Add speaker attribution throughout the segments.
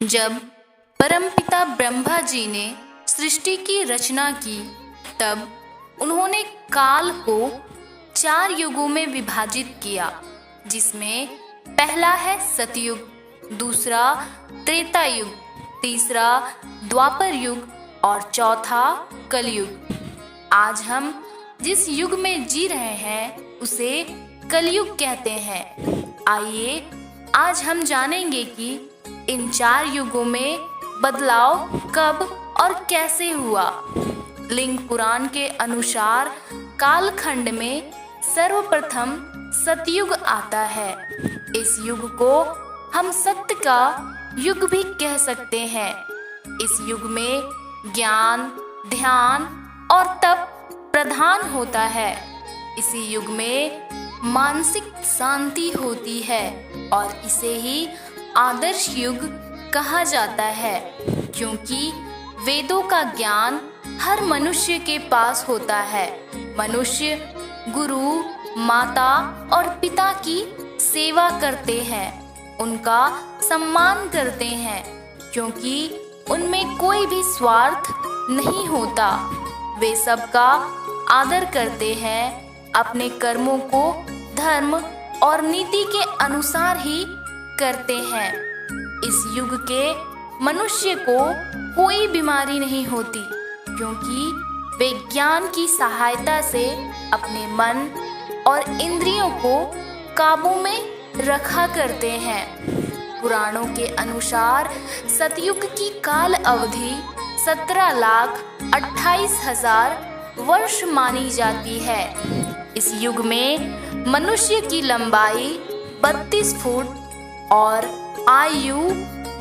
Speaker 1: जब परमपिता ब्रह्मा जी ने सृष्टि की रचना की, तब उन्होंने काल को 4 युगों में विभाजित किया, जिसमें पहला है सतयुग, दूसरा त्रेता युग, तीसरा द्वापर युग और चौथा कलयुग। आज हम जिस युग में जी रहे हैं उसे कलयुग कहते हैं। आइए आज हम जानेंगे कि इन 4 युगों में बदलाव कब और कैसे हुआ। लिंग पुराण के अनुसार कालखंड में सर्वप्रथम सतयुग आता है। इस युग को हम सत्य का युग भी कह सकते हैं। इस युग में ज्ञान, ध्यान और तप प्रधान होता है। इसी युग में मानसिक शांति होती है और इसे ही आदर्श युग कहा जाता है, क्योंकि वेदों का ज्ञान हर मनुष्य के पास होता है। मनुष्य गुरु, माता और पिता की सेवा करते हैं, उनका सम्मान करते हैं, क्योंकि उनमें कोई भी स्वार्थ नहीं होता। वे सबका आदर करते हैं, अपने कर्मों को धर्म और नीति के अनुसार ही करते हैं। इस युग के मनुष्य को कोई बीमारी नहीं होती, क्योंकि वे ज्ञान की सहायता से अपने मन और इंद्रियों को काबू में रखा करते हैं। पुराणों के अनुसार सतयुग की काल अवधि 17,28,000 वर्ष मानी जाती है। इस युग में मनुष्य की लंबाई 32 फुट और आयु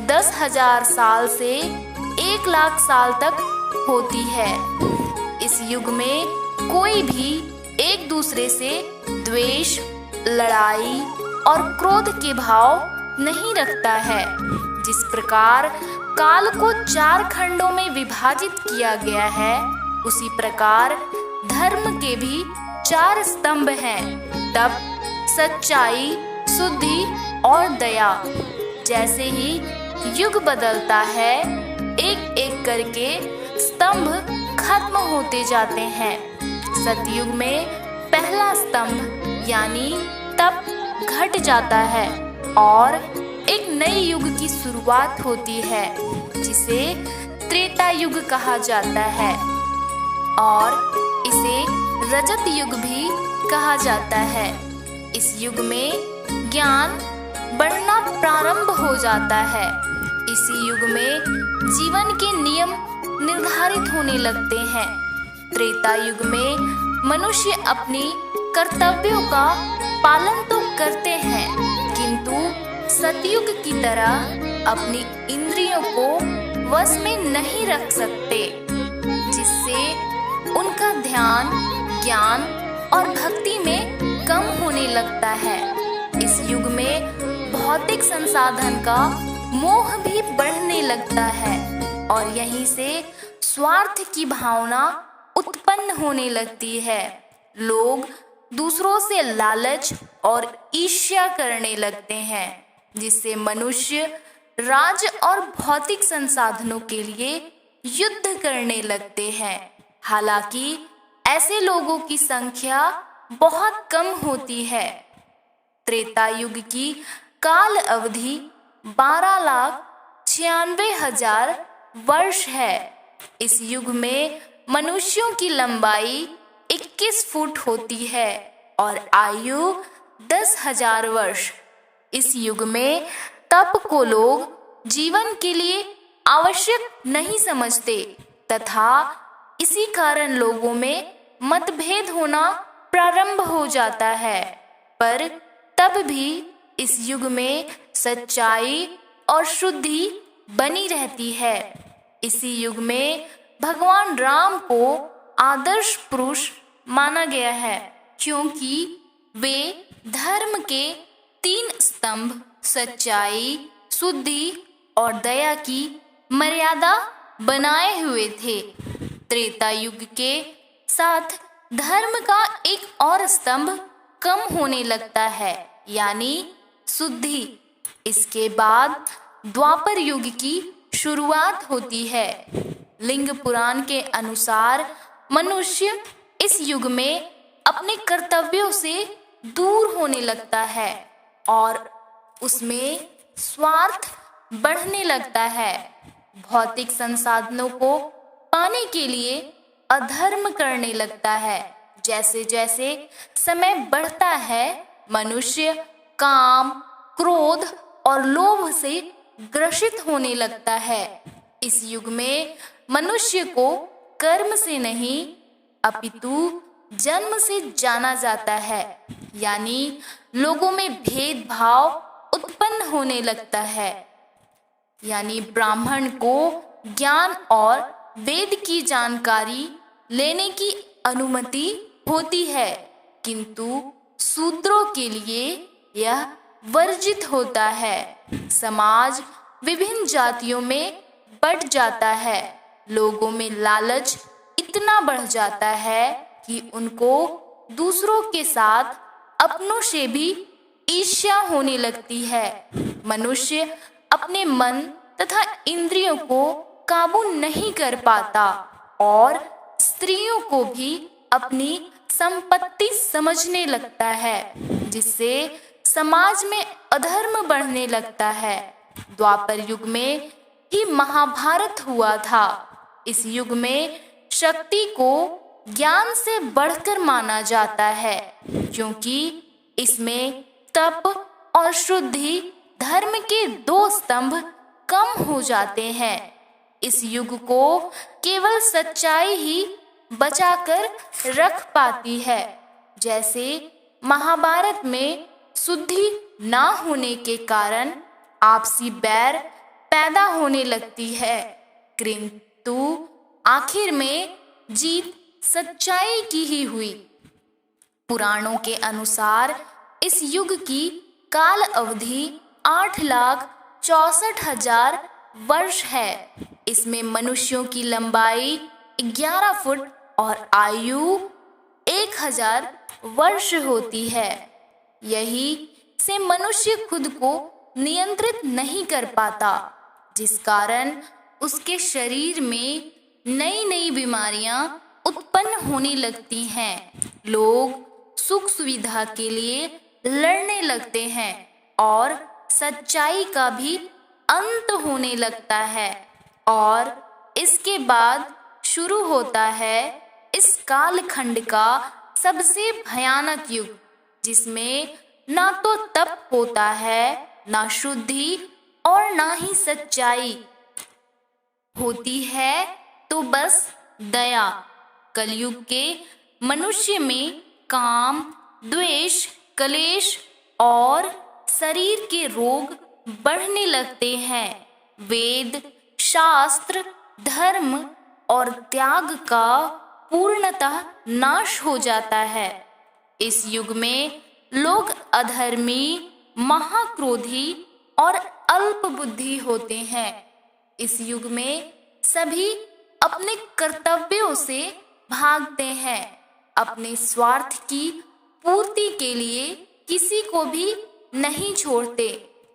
Speaker 1: 10,000 साल से 1,00,000 साल तक होती है। इस युग में कोई भी एक दूसरे से द्वेष, लड़ाई और क्रोध के भाव नहीं रखता है। जिस प्रकार काल को 4 खंडों में विभाजित किया गया है, उसी प्रकार धर्म के भी 4 स्तंभ हैं: तप, सच्चाई, शुद्धि और दया। जैसे ही युग बदलता है, एक एक करके स्तंभ खत्म होते जाते हैं। सतयुग में पहला स्तंभ यानी तप घट जाता है और एक नए युग की शुरुआत होती है, जिसे त्रेता युग कहा जाता है और इसे रजत युग भी कहा जाता है। इस युग में ज्ञान बढ़ना प्रारंभ हो जाता है। इसी युग में जीवन के नियम निर्धारित होने लगते हैं। त्रेता युग में मनुष्य अपनी कर्तव्यों का पालन तो करते हैं, किंतु सतयुग की तरह अपनी इंद्रियों को वश में नहीं रख सकते, जिससे उनका ध्यान, ज्ञान और भक्ति में कम होने लगता है। इस युग में भौतिक संसाधन का मोह भी बढ़ने लगता है और यहीं से स्वार्थ की भावना उत्पन्न होने लगती है। लोग दूसरों से लालच और ईर्ष्या करने लगते हैं, जिससे मनुष्य राज और भौतिक संसाधनों के लिए युद्ध करने लगते हैं। हालांकि ऐसे लोगों की संख्या बहुत कम होती है। त्रेता युग की काल अवधि 12,96,000 वर्ष है। इस युग में मनुष्यों की लंबाई 21 फुट होती है और आयु 10,000 वर्ष। इस युग में तप को लोग जीवन के लिए आवश्यक नहीं समझते तथा इसी कारण लोगों में मतभेद होना प्रारंभ हो जाता है। पर तब भी इस युग में सच्चाई और शुद्धि बनी रहती है। इसी युग में भगवान राम को आदर्श पुरुष माना गया है, क्योंकि वे धर्म के 3 स्तंभ सच्चाई, शुद्धि और दया की मर्यादा बनाए हुए थे। त्रेता युग के साथ धर्म का एक और स्तंभ कम होने लगता है, यानी शुद्धि। इसके बाद द्वापर युग की शुरुआत होती है। लिंग पुराण के अनुसार मनुष्य इस युग में अपने कर्तव्यों से दूर होने लगता है और उसमें स्वार्थ बढ़ने लगता है। भौतिक संसाधनों को पाने के लिए अधर्म करने लगता है। जैसे जैसे समय बढ़ता है, मनुष्य काम, क्रोध और लोभ से ग्रसित होने लगता है। इस युग में मनुष्य को कर्म से नहीं अपितु जन्म से जाना जाता है, यानी लोगों में भेदभाव उत्पन्न होने लगता है। यानी ब्राह्मण को ज्ञान और वेद की जानकारी लेने की अनुमति होती है, किंतु शूद्रों के लिए यह वर्जित होता है। समाज विभिन्न जातियों में बंट जाता है। लोगों में लालच इतना बढ़ जाता है कि उनको दूसरों के साथ अपनों से भी ईर्ष्या होने लगती है। मनुष्य अपने मन तथा इंद्रियों को काबू नहीं कर पाता और स्त्रियों को भी अपनी संपत्ति समझने लगता है, जिससे समाज में अधर्म बढ़ने लगता है। द्वापर युग में ही महाभारत हुआ था। इस युग में शक्ति को ज्ञान से बढ़कर माना जाता है, क्योंकि इसमें तप और शुद्धि धर्म के दो स्तंभ कम हो जाते हैं। इस युग को केवल सच्चाई ही बचाकर रख पाती है। जैसे महाभारत में शुद्धि ना होने के कारण आपसी बैर पैदा होने लगती है, किंतु आखिर में जीत सच्चाई की ही हुई। पुराणों के अनुसार इस युग की काल अवधि 8,64,000 वर्ष है। इसमें मनुष्यों की लंबाई 11 फुट और आयु 1,000 वर्ष होती है। यही से मनुष्य खुद को नियंत्रित नहीं कर पाता, जिस कारण उसके शरीर में नई नई बीमारियां उत्पन्न होने लगती हैं। लोग सुख सुविधा के लिए लड़ने लगते हैं और सच्चाई का भी अंत होने लगता है। और इसके बाद शुरू होता है इस कालखंड का सबसे भयानक युग, जिसमें ना तो तप होता है, ना शुद्धि और ना ही सच्चाई होती है, तो बस दया। कलयुग के मनुष्य में काम, द्वेष, कलेश और शरीर के रोग बढ़ने लगते हैं। वेद, शास्त्र, धर्म और त्याग का पूर्णतः नाश हो जाता है। इस युग में लोग अधर्मी, महाक्रोधी और अल्प बुद्धि होते हैं। इस युग में सभी अपने कर्तव्यों से भागते हैं। अपने स्वार्थ की पूर्ति के लिए किसी को भी नहीं छोड़ते।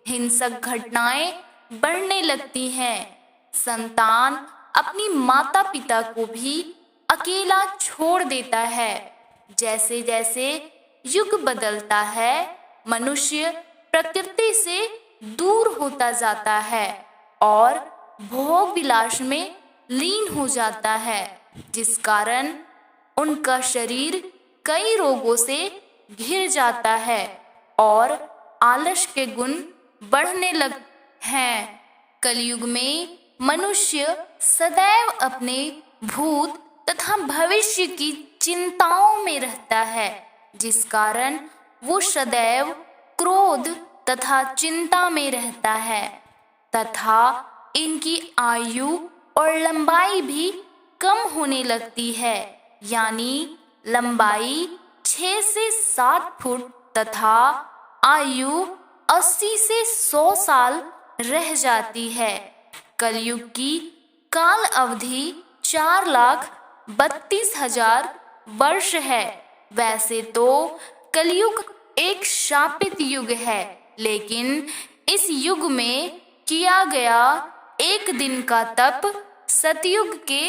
Speaker 1: हिंसक घटनाएं बढ़ने लगती हैं। संतान अपनी माता पिता को भी अकेला छोड़ देता है। जैसे जैसे युग बदलता है, मनुष्य प्रकृति से दूर होता जाता है और भोग विलास में लीन हो जाता है, जिस कारण उनका शरीर कई रोगों से घिर जाता है और आलस के गुण बढ़ने लग हैं। कलयुग में मनुष्य सदैव अपने भूत तथा भविष्य की चिंताओं में रहता है, जिस कारण वो सदैव क्रोध तथा चिंता में रहता है तथा इनकी आयु और लंबाई भी कम होने लगती है। यानी लंबाई 6 से 7 फुट तथा आयु 80 से 100 साल रह जाती है। कलयुग की काल अवधि 4,32,000 वर्ष है। वैसे तो कलयुग एक शापित युग है, लेकिन इस युग में किया गया एक दिन का तप सतयुग के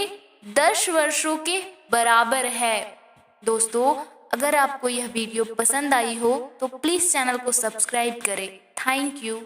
Speaker 1: 10 वर्षों के बराबर है। दोस्तों, अगर आपको यह वीडियो पसंद आई हो तो प्लीज़ चैनल को सब्सक्राइब करें। Thank you.